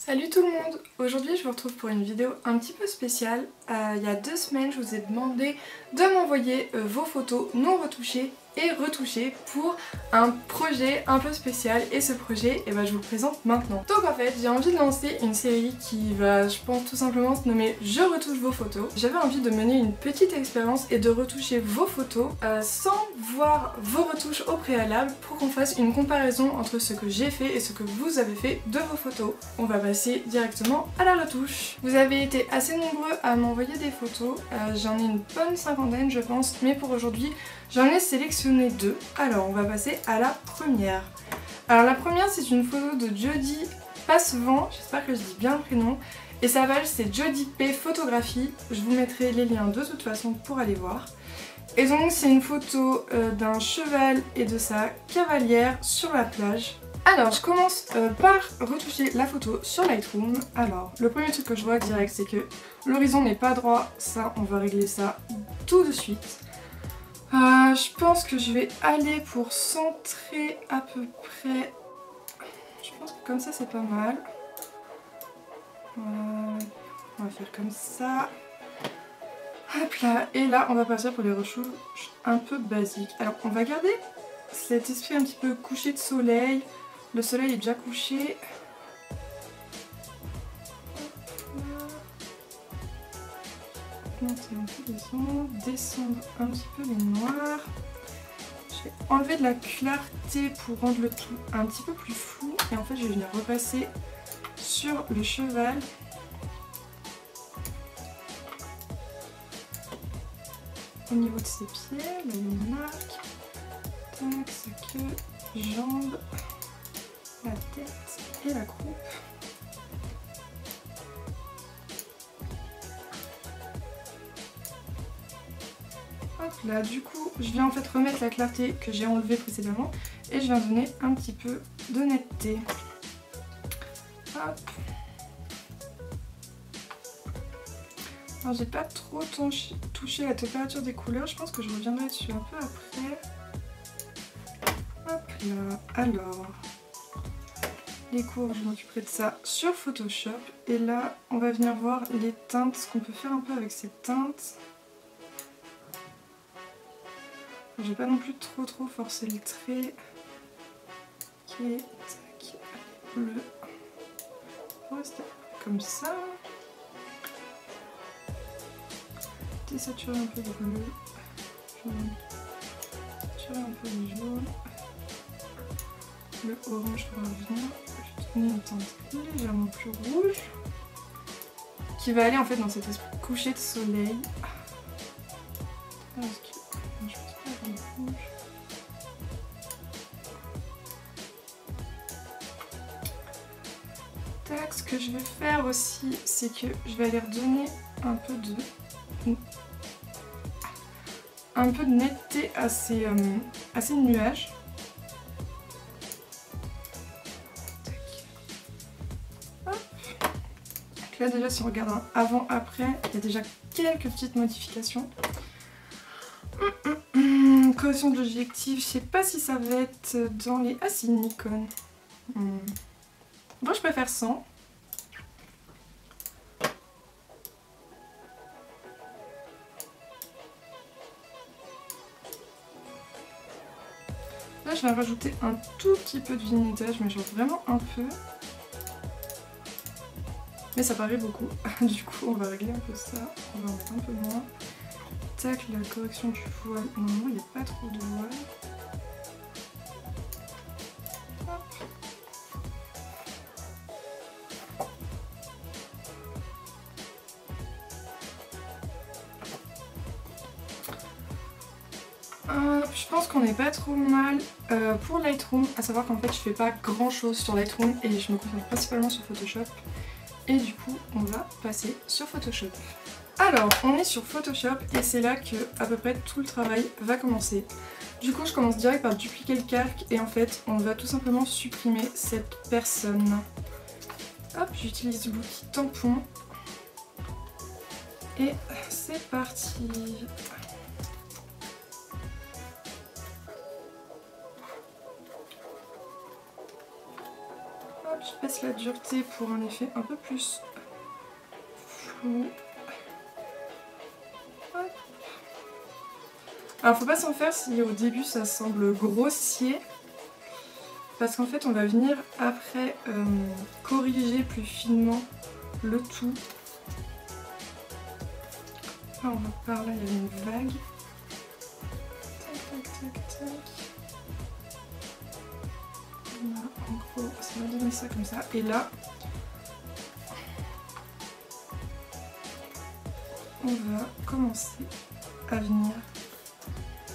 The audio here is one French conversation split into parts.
Salut tout le monde! Aujourd'hui je vous retrouve pour une vidéo un petit peu spéciale. Il y a 2 semaines je vous ai demandé de m'envoyer vos photos non retouchées et retouchées pour un projet un peu spécial et ce projet je vous le présente maintenant. Donc en fait j'ai envie de lancer une série qui va je pense tout simplement se nommer Je retouche vos photos. J'avais envie de mener une petite expérience et de retoucher vos photos sans voir vos retouches au préalable pour qu'on fasse une comparaison entre ce que j'ai fait et ce que vous avez fait de vos photos. On va passer directement à la retouche. Vous avez été assez nombreux à m'envoyer des photos, j'en ai une bonne cinquantaine je pense, mais pour aujourd'hui j'en ai sélectionné 2. Alors on va passer à la première. Alors la première c'est une photo de Jody Passevent, j'espère que je dis bien le prénom, et sa page c'est Jody P Photographie, je vous mettrai les liens de toute façon pour aller voir. Et donc c'est une photo d'un cheval et de sa cavalière sur la plage. Alors je commence par retoucher la photo sur Lightroom. Alors le premier truc que je vois direct c'est que l'horizon n'est pas droit, ça on va régler ça tout de suite. Je pense que je vais aller pour centrer à peu près, je pense que comme ça c'est pas mal. On va faire comme ça. Hop là, et là on va passer pour les retouches un peu basiques. Alors on va garder cet esprit un petit peu couché de soleil. Le soleil est déjà couché. Monter un peu les ombres, descendre un petit peu les noirs. Je vais enlever de la clarté pour rendre le tout un petit peu plus flou. Et en fait je vais venir repasser sur le cheval. Au niveau de ses pieds, là il y a une marque. Tac, sa queue, jambes, la tête et la croupe. Hop là, du coup, je viens en fait remettre la clarté que j'ai enlevée précédemment et je viens donner un petit peu de netteté. Hop. Alors j'ai pas trop touché la température des couleurs, je pense que je reviendrai dessus un peu après. Hop là, alors les courbes, je m'occuperai de ça sur Photoshop. Et là, on va venir voir les teintes, ce qu'on peut faire un peu avec ces teintes. Je vais pas non plus trop forcer le trait. Ok, tac, bleu. On va rester comme ça. Désaturer un peu le bleu. Jaune. Saturer un peu le jaune. Le orange va revenir. Je vais donner une teinte légèrement plus rouge. Qui va aller en fait dans cet esprit couché de soleil. Parce que je pense pas avoir le rouge. Tac, ce que je vais faire aussi, c'est que je vais aller redonner un peu de netteté à ces nuages. Hop. Donc là déjà si on regarde un avant-après, il y a déjà quelques petites modifications. Correction de l'objectif, je sais pas si ça va être dans les... Ah si, Nikon. Bon, je préfère 100. Là, je vais rajouter un tout petit peu de vintage, mais genre vraiment un peu. Mais ça paraît beaucoup. Du coup, on va régler un peu ça. On va en mettre un peu moins. Tac, la correction du voile. Normalement, il n'y a pas trop de voile. Je pense qu'on n'est pas trop mal pour Lightroom, à savoir qu'en fait je fais pas grand chose sur Lightroom et je me concentre principalement sur Photoshop. Et du coup on va passer sur Photoshop. Alors on est sur Photoshop et c'est là que à peu près tout le travail va commencer. Du coup je commence direct par dupliquer le calque et en fait on va tout simplement supprimer cette personne. Hop, j'utilise l'outil tampon. Et c'est parti. Je passe la dureté pour un effet un peu plus flou. Hop. Alors faut pas s'en faire si au début ça semble grossier, parce qu'en fait on va venir après corriger plus finement le tout. Là on va par là, il y avait une vague. Tac tac tac tac. Là, en gros, ça va donner ça comme ça. Et là, on va commencer à venir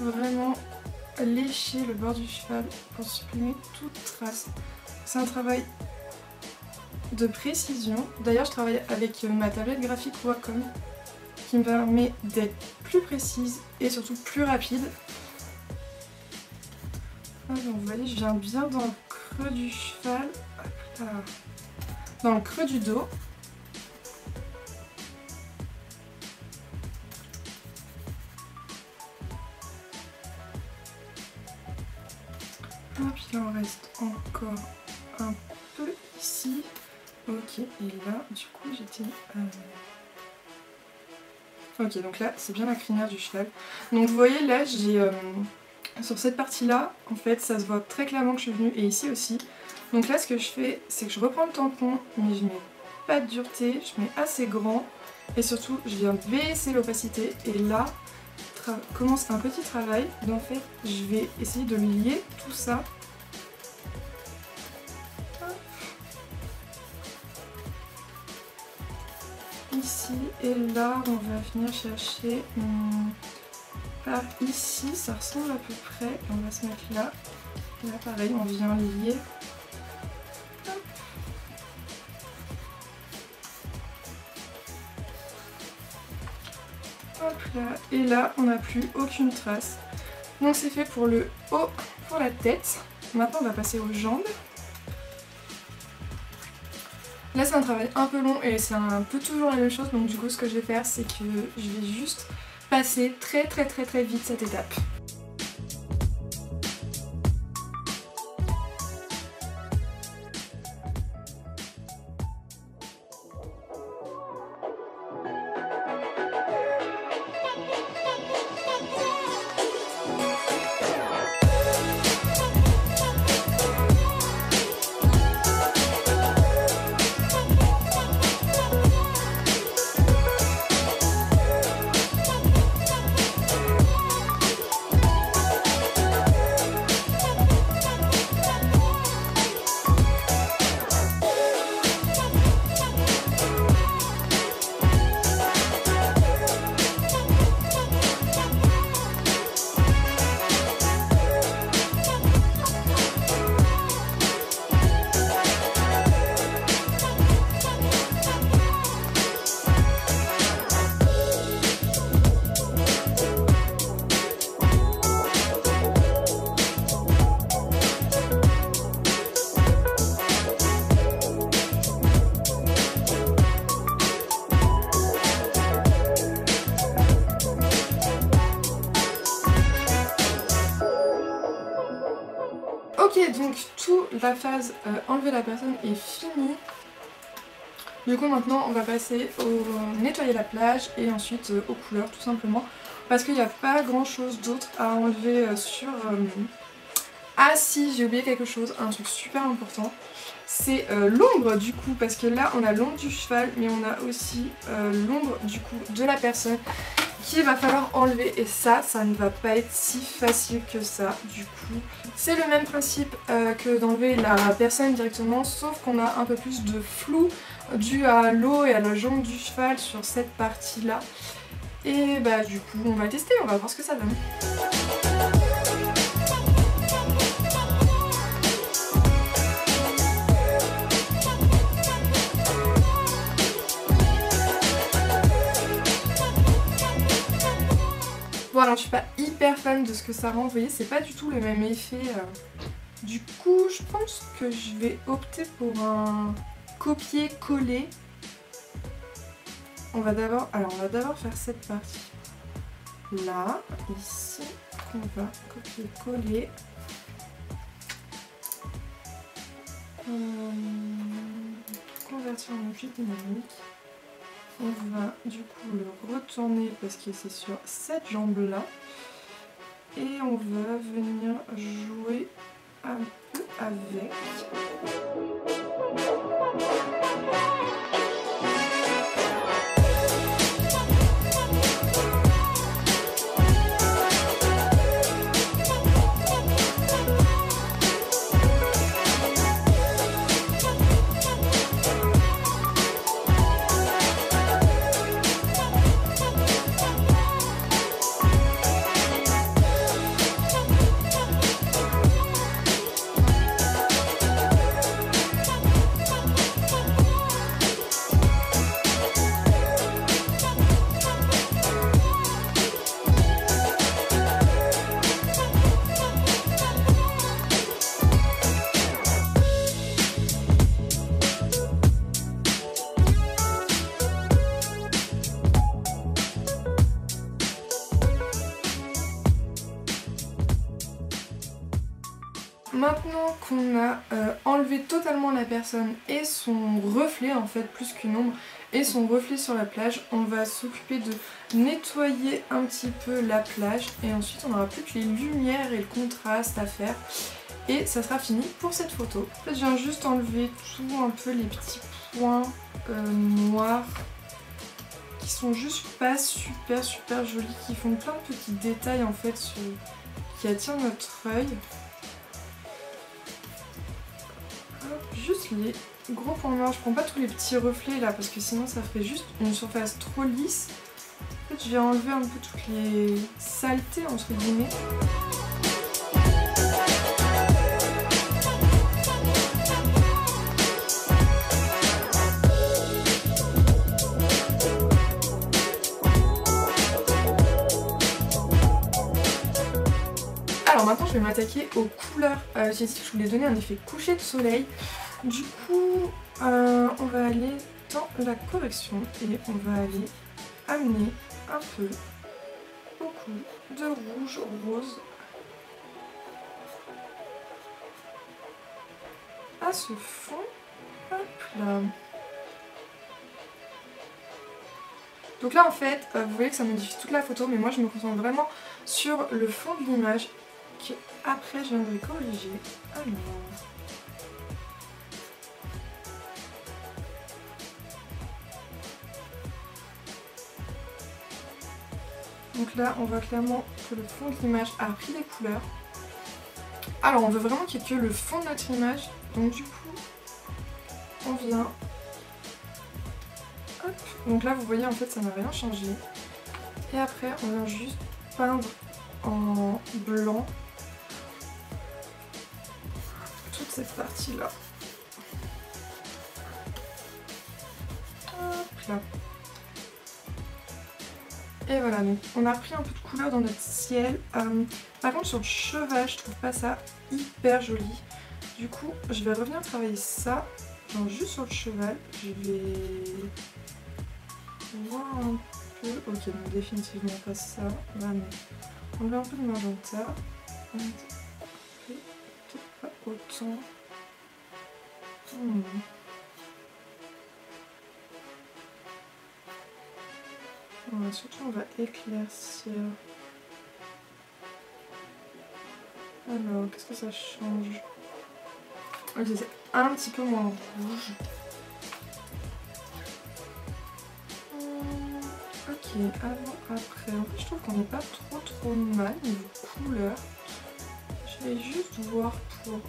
vraiment lécher le bord du cheval pour supprimer toute trace. C'est un travail de précision. D'ailleurs, je travaille avec ma tablette graphique Wacom qui me permet d'être plus précise et surtout plus rapide. Ah, vous voyez, je viens bien dans le creux du cheval, hop là, dans le creux du dos. Hop, là on reste encore un peu ici. Ok, et là, du coup, j'étais... Ok, donc là, c'est bien la crinière du cheval. Donc vous voyez, là, j'ai... Sur cette partie-là, en fait, ça se voit très clairement que je suis venue, et ici aussi. Donc là, ce que je fais, c'est que je reprends le tampon, mais je mets pas de dureté, je mets assez grand, et surtout, je viens baisser l'opacité, et là, commence un petit travail. Donc en fait, je vais essayer de lier tout ça. Ici, et là, on va venir chercher... Par ici, ça ressemble à peu près, on va se mettre là. Là pareil, on vient lier. Hop. Hop là, et là on n'a plus aucune trace. Donc c'est fait pour le haut, pour la tête. Maintenant on va passer aux jambes. Là c'est un travail un peu long et c'est un peu toujours la même chose, donc du coup ce que je vais faire c'est que je vais juste passer très vite cette étape. Ok, donc toute la phase enlever la personne est finie. Du coup maintenant on va passer au nettoyer la plage et ensuite aux couleurs tout simplement. Parce qu'il n'y a pas grand chose d'autre à enlever sur... Ah si, j'ai oublié quelque chose, un truc super important. C'est l'ombre du coup, parce que là on a l'ombre du cheval mais on a aussi l'ombre du coup de la personne qu'il va falloir enlever, et ça ne va pas être si facile que ça du coup. C'est le même principe que d'enlever la personne directement, sauf qu'on a un peu plus de flou dû à l'eau et à la jambe du cheval sur cette partie là. Et bah du coup on va tester, on va voir ce que ça donne. Bon alors je suis pas hyper fan de ce que ça rend, vous voyez c'est pas du tout le même effet. Du coup je pense que je vais opter pour un copier-coller. On va d'abord faire cette partie là, ici, qu'on va copier-coller. convertir en objet dynamique. On va du coup le retourner parce que c'est sur cette jambe là. Et on va venir jouer un peu avec. Maintenant qu'on a enlevé totalement la personne et son reflet, en fait plus qu'une ombre, et son reflet sur la plage, on va s'occuper de nettoyer un petit peu la plage et ensuite on n'aura plus que les lumières et le contraste à faire et ça sera fini pour cette photo. En fait je viens juste enlever tout un peu les petits points noirs qui sont juste pas super jolis, qui font plein de petits détails en fait qui attirent notre œil. Juste les gros points noirs, je prends pas tous les petits reflets là parce que sinon ça ferait juste une surface trop lisse. En fait je viens enlever un peu toutes les saletés entre guillemets. Alors maintenant je vais m'attaquer aux couleurs. J'ai dit que je voulais donner un effet coucher de soleil. Du coup on va aller dans la correction et on va aller amener un peu, beaucoup de rouge rose à ce fond. Hop là. Donc là en fait vous voyez que ça modifie toute la photo, mais moi je me concentre vraiment sur le fond de l'image que après je viendrai corriger. Alors donc là on voit clairement que le fond de l'image a pris des couleurs. Alors on veut vraiment qu'il n'y ait que le fond de notre image, donc du coup on vient, hop, donc là vous voyez en fait ça n'a rien changé. Et après on vient juste peindre en blanc toute cette partie là. Hop là. Et voilà, donc on a repris un peu de couleur dans notre ciel. Par contre sur le cheval je trouve pas ça hyper joli. Du coup je vais revenir travailler ça, genre juste sur le cheval. Je vais voir un peu, ok donc définitivement pas ça. On va enlever un peu de magenta. Peut-être pas autant. Ouais, surtout on va éclaircir. Alors, qu'est-ce que ça change? Ok, c'est un petit peu moins rouge. Ok, avant, après. En fait, je trouve qu'on n'est pas trop mal niveau couleur. Je vais juste voir pour...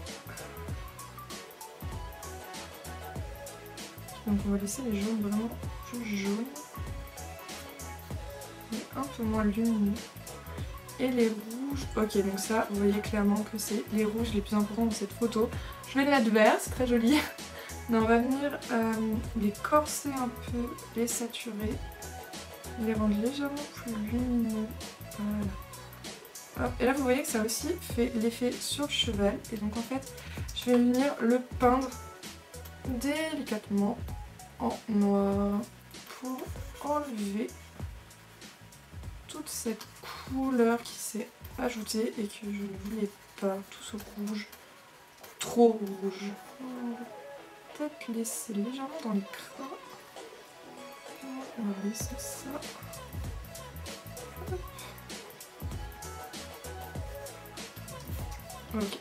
Donc on va laisser les jaunes vraiment plus jaunes. Mais un peu moins lumineux. Et les rouges, ok donc ça vous voyez clairement que c'est les rouges les plus importants dans cette photo. Je vais les mettre verts, c'est très joli. Non, on va venir les corser un peu, les saturer, les rendre légèrement plus lumineux. Voilà. Hop. Et là vous voyez que ça aussi fait l'effet sur le cheval. Et donc en fait je vais venir le peindre délicatement en noir pour enlever toute cette couleur qui s'est ajoutée et que je ne voulais pas, tout ce rouge, trop rouge. peut-être laisser légèrement dans les crins. On va laisser ça. Hop. Ok.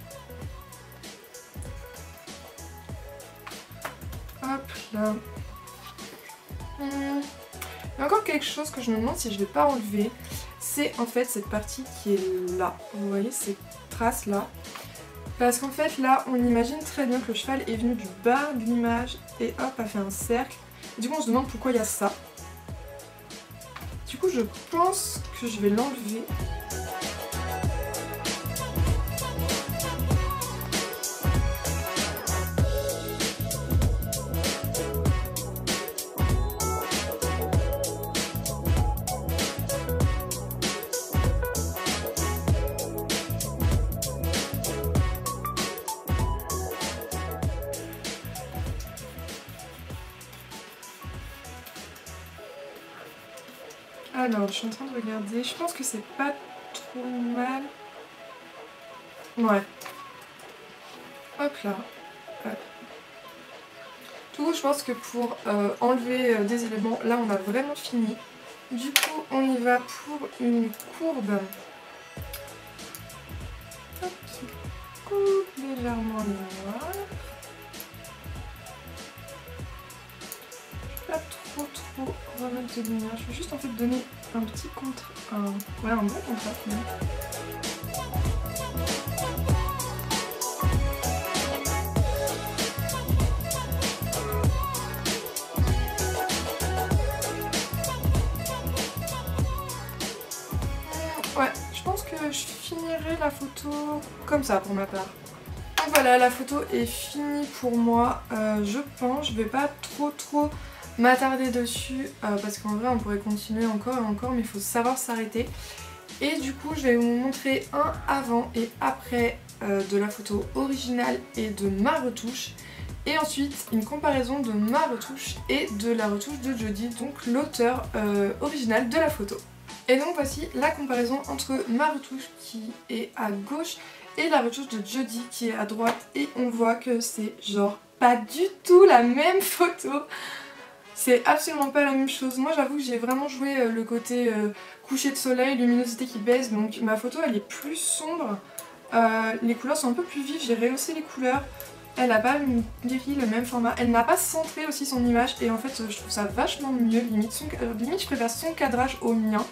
Hop là. Il y a encore quelque chose que je me demande si je vais pas enlever. C'est en fait cette partie qui est là. Vous voyez ces traces là. Parce qu'en fait là on imagine très bien que le cheval est venu du bas de l'image et hop a fait un cercle. Et du coup on se demande pourquoi il y a ça. Du coup je pense que je vais l'enlever. Alors, je suis en train de regarder. Je pense que c'est pas trop mal. Ouais. Hop là. Hop. Du coup, je pense que pour enlever des éléments, là, on a vraiment fini. Du coup, on y va pour une courbe. Hop, qui coupe légèrement les noirs. Pas trop remettre de lumière, je vais juste en fait donner un petit un bon contraste même. Ouais, je pense que je finirai la photo comme ça pour ma part. Donc voilà, la photo est finie pour moi, je pense, je vais pas trop m'attarder dessus parce qu'en vrai on pourrait continuer encore et encore mais il faut savoir s'arrêter. Et du coup je vais vous montrer un avant et après de la photo originale et de ma retouche. Et ensuite une comparaison de ma retouche et de la retouche de Jody, donc l'auteur original de la photo. Et donc voici la comparaison entre ma retouche qui est à gauche et la retouche de Jody qui est à droite. Et on voit que c'est genre pas du tout la même photo. C'est absolument pas la même chose. Moi j'avoue que j'ai vraiment joué le côté coucher de soleil, luminosité qui baisse, donc ma photo elle est plus sombre. Les couleurs sont un peu plus vives, j'ai rehaussé les couleurs. Elle n'a pas le même format. Elle n'a pas centré aussi son image et en fait je trouve ça vachement mieux. Limite je préfère son cadrage au mien.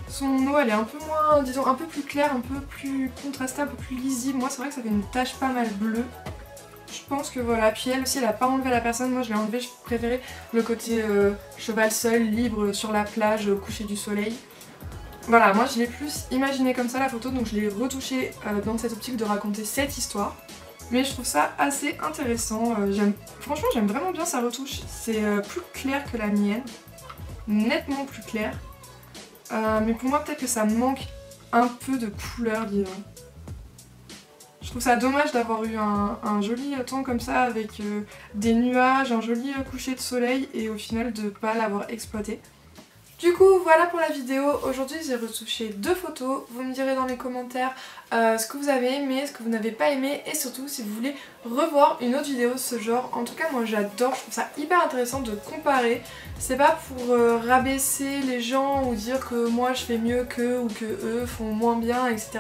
Son eau elle est un peu moins, disons un peu plus claire, un peu plus contrastée, un peu plus lisible. Moi c'est vrai que ça fait une tache pas mal bleue. Je pense que voilà, puis elle aussi elle a pas enlevé la personne, moi je l'ai enlevé, je préférais le côté cheval seul, libre, sur la plage, au coucher du soleil. Voilà, moi je l'ai plus imaginé comme ça la photo, donc je l'ai retouchée dans cette optique de raconter cette histoire. Mais je trouve ça assez intéressant, franchement j'aime vraiment bien sa retouche, c'est plus clair que la mienne, nettement plus clair. Mais pour moi peut-être que ça manque un peu de couleur, disons. Je trouve ça dommage d'avoir eu un joli temps comme ça avec des nuages, un joli coucher de soleil et au final de ne pas l'avoir exploité. Du coup voilà pour la vidéo, aujourd'hui j'ai retouché 2 photos, vous me direz dans les commentaires ce que vous avez aimé, ce que vous n'avez pas aimé et surtout si vous voulez revoir une autre vidéo de ce genre. En tout cas moi j'adore, je trouve ça hyper intéressant de comparer, c'est pas pour rabaisser les gens ou dire que moi je fais mieux qu'eux ou que eux font moins bien etc.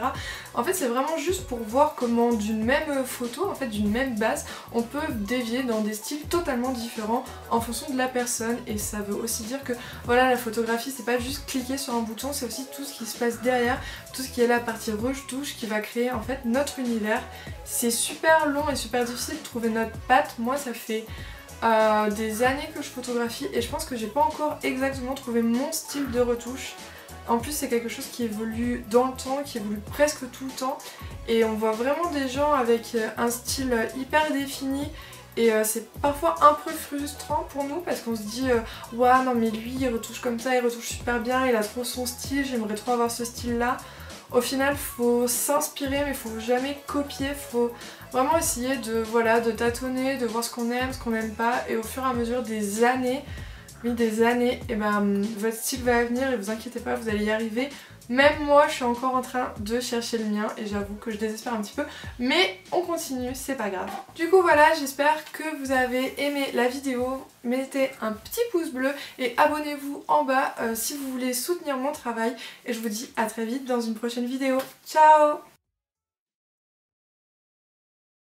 En fait c'est vraiment juste pour voir comment d'une même photo, en fait d'une même base, on peut dévier dans des styles totalement différents en fonction de la personne et ça veut aussi dire que voilà la photographie c'est pas juste cliquer sur un bouton, c'est aussi tout ce qui se passe derrière, tout ce qui est la partie retouche qui va créer en fait notre univers. C'est super long et super difficile de trouver notre patte, moi ça fait des années que je photographie et je pense que j'ai pas encore exactement trouvé mon style de retouche. En plus c'est quelque chose qui évolue dans le temps, qui évolue presque tout le temps et on voit vraiment des gens avec un style hyper défini et c'est parfois un peu frustrant pour nous parce qu'on se dit ouais non mais lui il retouche comme ça, il retouche super bien, il a trop son style, j'aimerais trop avoir ce style là. Au final faut s'inspirer mais faut jamais copier, faut vraiment essayer de, voilà, de tâtonner, de voir ce qu'on aime pas et au fur et à mesure des années mis des années, et ben votre style va venir et vous inquiétez pas, vous allez y arriver. Même moi je suis encore en train de chercher le mien et j'avoue que je désespère un petit peu, mais on continue, c'est pas grave. Du coup voilà, j'espère que vous avez aimé la vidéo, mettez un petit pouce bleu et abonnez-vous en bas si vous voulez soutenir mon travail et je vous dis à très vite dans une prochaine vidéo. Ciao!